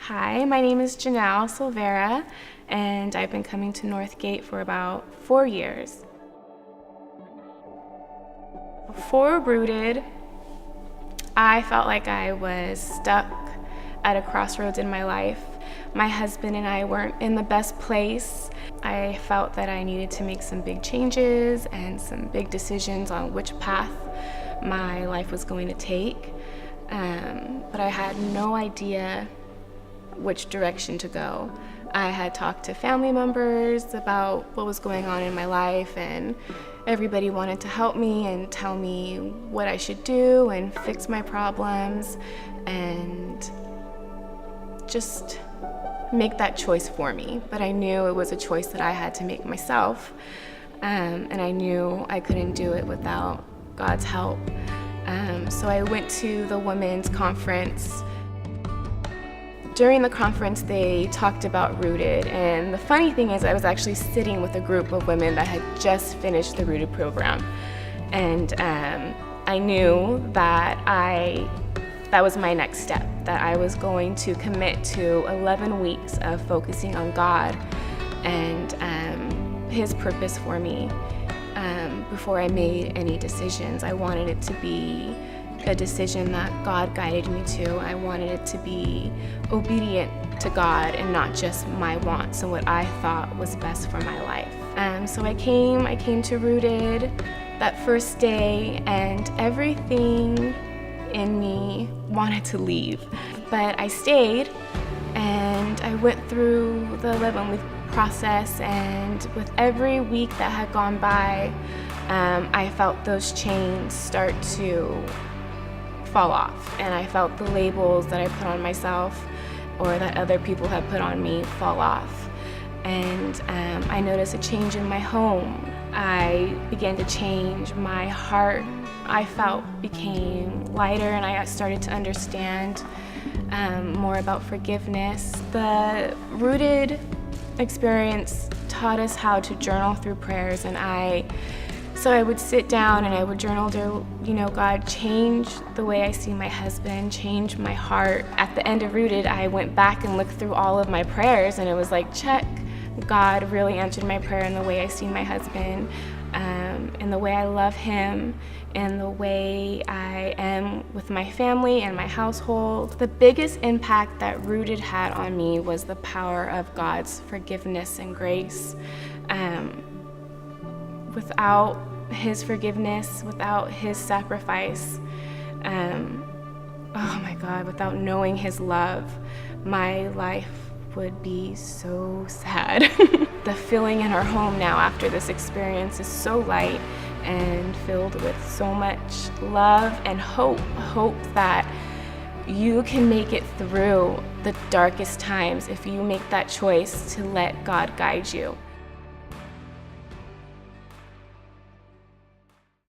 Hi, my name is Janelle Silvera, and I've been coming to Northgate for about 4 years. Before Rooted, I felt like I was stuck at a crossroads in my life. My husband and I weren't in the best place. I felt that I needed to make some big changes and some big decisions on which path my life was going to take. But I had no idea which direction to go. I had talked to family members about what was going on in my life, and everybody wanted to help me and tell me what I should do and fix my problems and just make that choice for me. But I knew it was a choice that I had to make myself, and I knew I couldn't do it without God's help. So I went to the women's conference. During the conference, they talked about Rooted, and the funny thing is I was actually sitting with a group of women that had just finished the Rooted program, and I knew that that was my next step, that I was going to commit to 11 weeks of focusing on God and His purpose for me before I made any decisions. I wanted it to be a decision that God guided me to. I wanted it to be obedient to God and not just my wants and what I thought was best for my life. So I came to Rooted that first day, and everything in me wanted to leave. But I stayed, and I went through the 11-week process, and with every week that had gone by, I felt those chains start to fall off, and I felt the labels that I put on myself or that other people had put on me fall off. And I noticed a change in my home. I began to change. My heart, I felt, became lighter, and I started to understand more about forgiveness. The Rooted experience taught us how to journal through prayers, and so I would sit down and I would journal, God, change the way I see my husband, change my heart. At the end of Rooted, I went back and looked through all of my prayers, and it was like, check, God really answered my prayer in the way I see my husband, in the way I love him, in the way I am with my family and my household. The biggest impact that Rooted had on me was the power of God's forgiveness and grace. Without His forgiveness, without His sacrifice, oh my God, without knowing His love, my life would be so sad. The feeling in our home now after this experience is so light and filled with so much love and hope that you can make it through the darkest times if you make that choice to let God guide you.